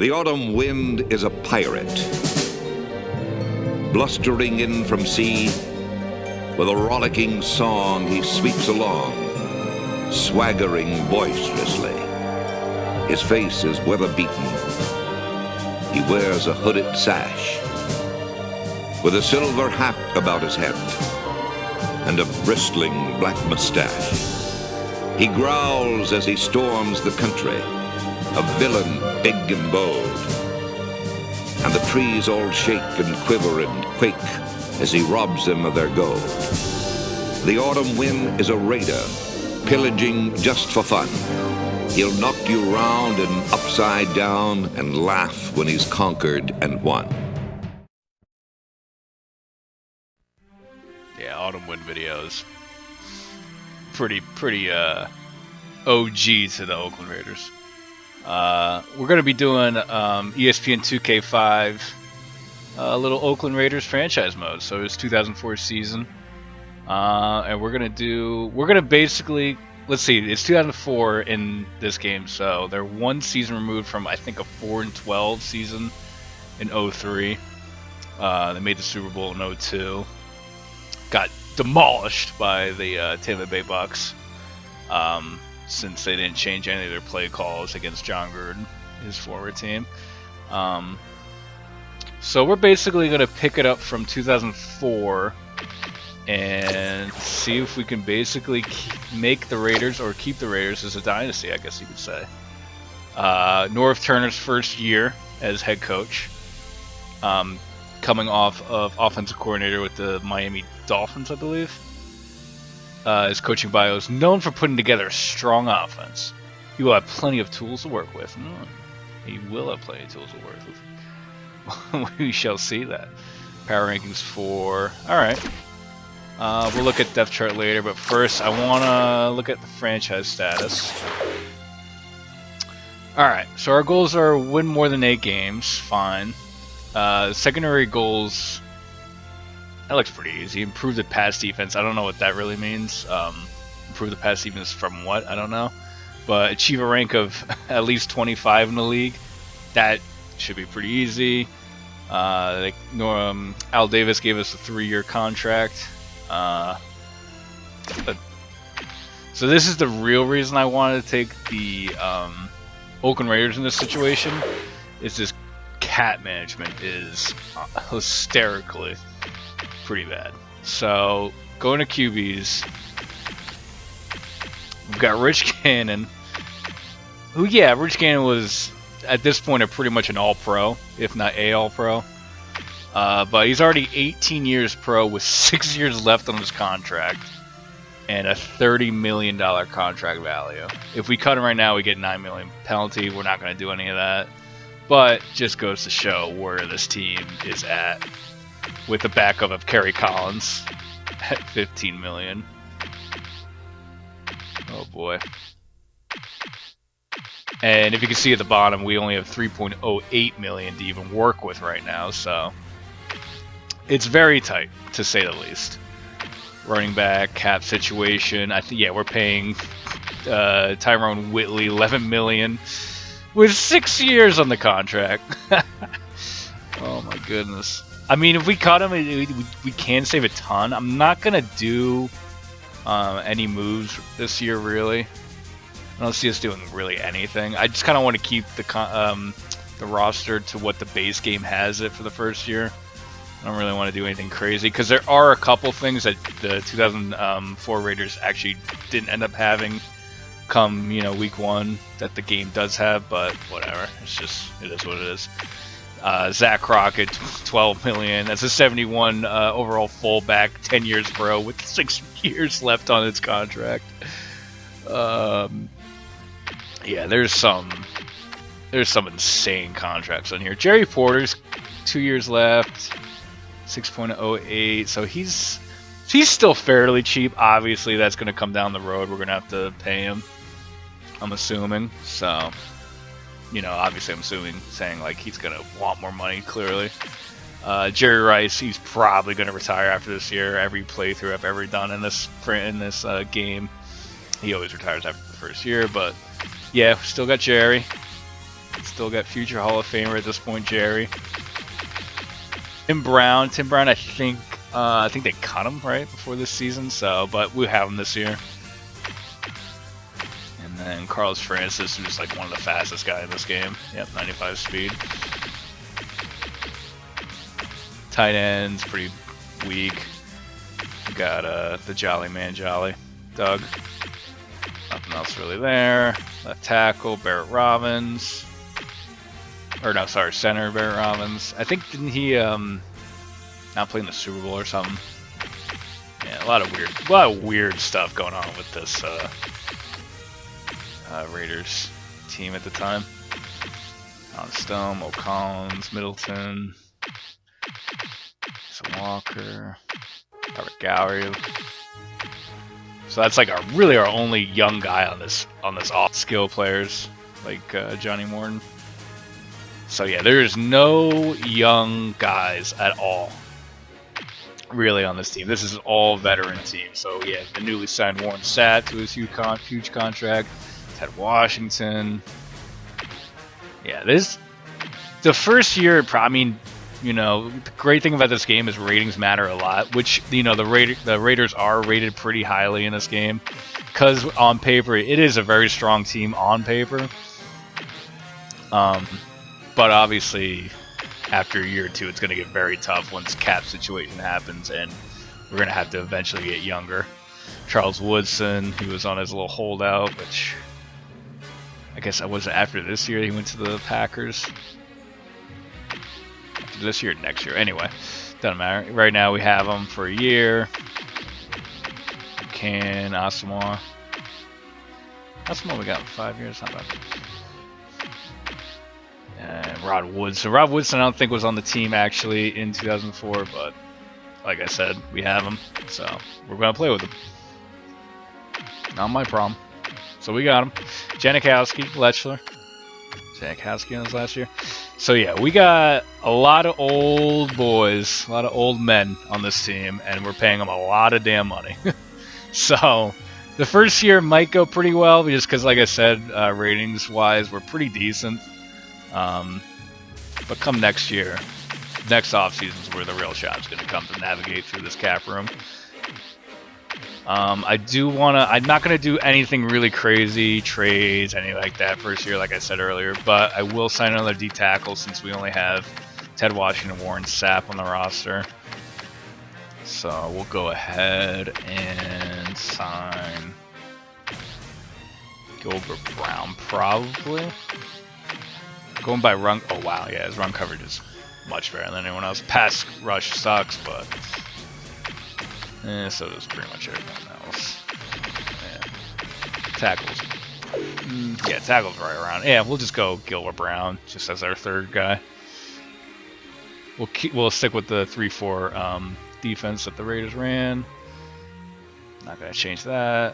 The autumn wind is a pirate, blustering in from sea. With a rollicking song he sweeps along, swaggering boisterously. His face is weather-beaten. He wears a hooded sash, with a silver hat about his head, and a bristling black mustache. He growls as he storms the country, a villain big and bold. And the trees all shake and quiver and quake as he robs them of their gold. The autumn wind is a raider, pillaging just for fun. He'll knock you round and upside down and laugh when he's conquered and won. Yeah, autumn wind videos. Pretty OG to the Oakland Raiders. We're going to be doing ESPN 2k5, a little Oakland Raiders franchise mode. So it's 2004 season, and we're gonna basically, let's see, it's 2004 in this game, so they're one season removed from, I think, a 4-12 season in 03. They made the Super Bowl in 02. Got demolished by the Tampa Bay Bucks, since they didn't change any of their play calls against John Gruden, his former team. So we're basically going to pick it up from 2004 and see if we can basically make the Raiders, or keep the Raiders as a dynasty, I guess you could say. Norv Turner's first year as head coach, coming off of offensive coordinator with the Miami Dolphins, I believe. His coaching bio is known for putting together a strong offense. He will have plenty of tools to work with. He will have plenty of tools to work with. We shall see that. Power rankings for... Alright. We'll look at depth chart later, but first I want to look at the franchise status. Alright, so our goals are win more than 8 games. Fine. Secondary goals... That looks pretty easy. Improve the pass defense. I don't know what that really means. Improve the pass defense from what? I don't know. But achieve a rank of at least 25 in the league. That should be pretty easy. Al Davis gave us a 3-year contract. So this is the real reason I wanted to take the Oakland Raiders in this situation. Is this cap management is hysterically pretty bad. So going to QBs, we've got Rich Gannon, who, yeah, Rich Gannon was at this point pretty much an all-pro, if not a all-pro. But he's already 18 years pro with 6 years left on his contract and a $30 million contract value. If we cut him right now, we get $9 million penalty. We're not going to do any of that. But just goes to show where this team is at, with the backup of Kerry Collins at $15 million. Oh boy. And if you can see at the bottom, we only have $3.08 million to even work with right now, so it's very tight, to say the least. Running back, cap situation. I think, yeah, we're paying Tyrone Whitley $11 million with 6 years on the contract. Oh my goodness. I mean, if we cut him, we can save a ton. I'm not gonna do any moves this year, really. I don't see us doing really anything. I just kind of want to keep the roster to what the base game has it for the first year. I don't really want to do anything crazy, because there are a couple things that the 2004 Raiders actually didn't end up having come, week 1 that the game does have, but whatever. It is what it is. Zach Crockett, $12 million. That's a 71 overall fullback, 10 years pro with 6 years left on its contract. Yeah, there's some insane contracts on here. Jerry Porter's 2 years left, 6.08. So he's still fairly cheap. Obviously, that's going to come down the road. We're going to have to pay him, I'm assuming. So, obviously I'm saying like he's going to want more money, clearly. Jerry Rice, he's probably going to retire after this year. Every playthrough I've ever done in this game, he always retires after the first year. But yeah, still got Jerry. Still got future Hall of Famer at this point, Jerry. Tim Brown, I think they cut him right before this season, so but we have him this year. And then Carlos Francis, who's like one of the fastest guys in this game. Yep, 95 speed. Tight end's pretty weak. We got the Jolly Man Jolly, Doug. Nothing else really there. Left tackle, Barrett Robbins. Or no, sorry, center, Barrett Robbins. I think, didn't he not play in the Super Bowl or something? Yeah, a lot of weird stuff going on with this Raiders team at the time. On Stone, Mo Collins, Middleton, some Walker, Robert Gowery. So that's like really our only young guy on this off skill players like Johnny Morton. So yeah, there's no young guys at all really on this team. This is all veteran team. So yeah, the newly signed Warren Sapp to his huge contract. Ted Washington. Yeah, the first year. I mean, you know, the great thing about this game is ratings matter a lot. Which, you know, the Raiders are rated pretty highly in this game because on paper it is a very strong team on paper. But obviously, after a year or two, it's going to get very tough once cap situation happens, and we're going to have to eventually get younger. Charles Woodson, he was on his little holdout, which I guess I was after this year. He went to the Packers. After this year, next year. Anyway, doesn't matter. Right now, we have him for a year. Can Asamoah. Asamoah, we got 5 years. Not bad. Rod Woodson. Rod Woodson, I don't think was on the team actually in 2004, but like I said, we have him, so we're gonna play with him. Not my problem. So we got him. Janikowski, Lechler. Janikowski on his last year. So yeah, we got a lot of old boys, a lot of old men on this team, and we're paying them a lot of damn money. So the first year might go pretty well, just because, like I said, ratings-wise, we're pretty decent. But come next year, next offseason is where the real shot's going to come to navigate through this cap room. I'm not going to do anything really crazy, trades, anything like that first year, like I said earlier, but I will sign another D tackle since we only have Ted Washington, Warren Sapp on the roster. So we'll go ahead and sign Gilbert Brown, probably. Going by run, oh wow, yeah, his run coverage is much better than anyone else. Pass rush sucks, but so does pretty much everyone else. Yeah. Tackles. Yeah, tackles right around. Yeah, we'll just go Gilbert Brown just as our third guy. We'll stick with the 3-4 defense that the Raiders ran. Not gonna change that.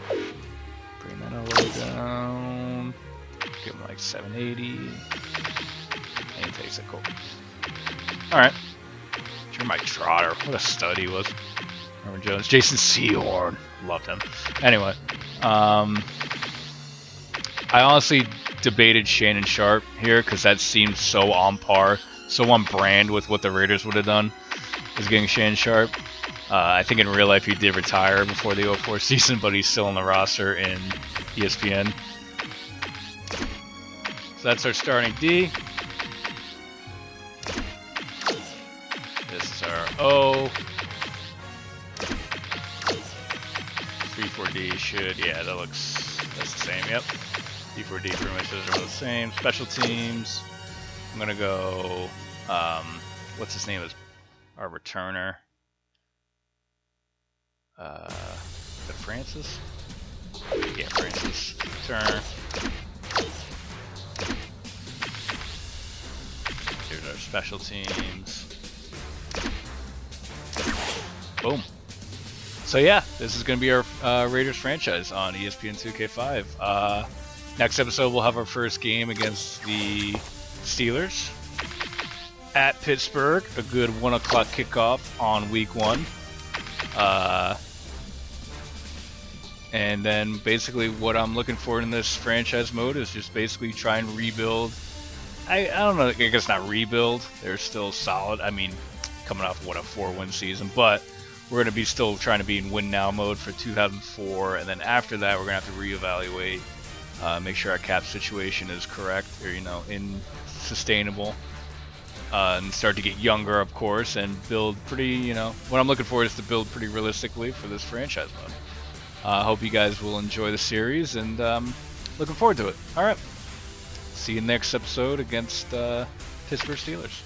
Bring that all the way down. Give him like 780. And he takes it. Cool. Alright. Jeremiah Trotter. What a stud he was. Robert Jones. Jason Sehorn. Loved him. Anyway. I honestly debated Shannon Sharp here because that seemed so on par, so on brand with what the Raiders would have done, is getting Shannon Sharp. I think in real life he did retire before the 04 season, but he's still on the roster in ESPN. So that's our starting D. This is our O. 3-4-D should, yeah, that's the same, yep. D4D pretty much are the same. Special teams, I'm gonna go, what's his name is our returner? Is it Francis? Yeah, Francis. Returner. Here's our special teams. Boom. So yeah, this is going to be our Raiders franchise on ESPN 2k5. Next episode, we'll have our first game against the Steelers at Pittsburgh. A good 1 o'clock kickoff on week 1. And then basically what I'm looking for in this franchise mode is just basically try and rebuild. I don't know, I guess not rebuild. They're still solid. I mean, coming off what, a 4-win season, but we're going to be still trying to be in win now mode for 2004, and then after that we're going to have to reevaluate, make sure our cap situation is correct, or in sustainable, and start to get younger, of course, and build pretty. What I'm looking for is to build pretty realistically for this franchise mode. I hope you guys will enjoy the series, and looking forward to it. All right, see you next episode against Pittsburgh Steelers.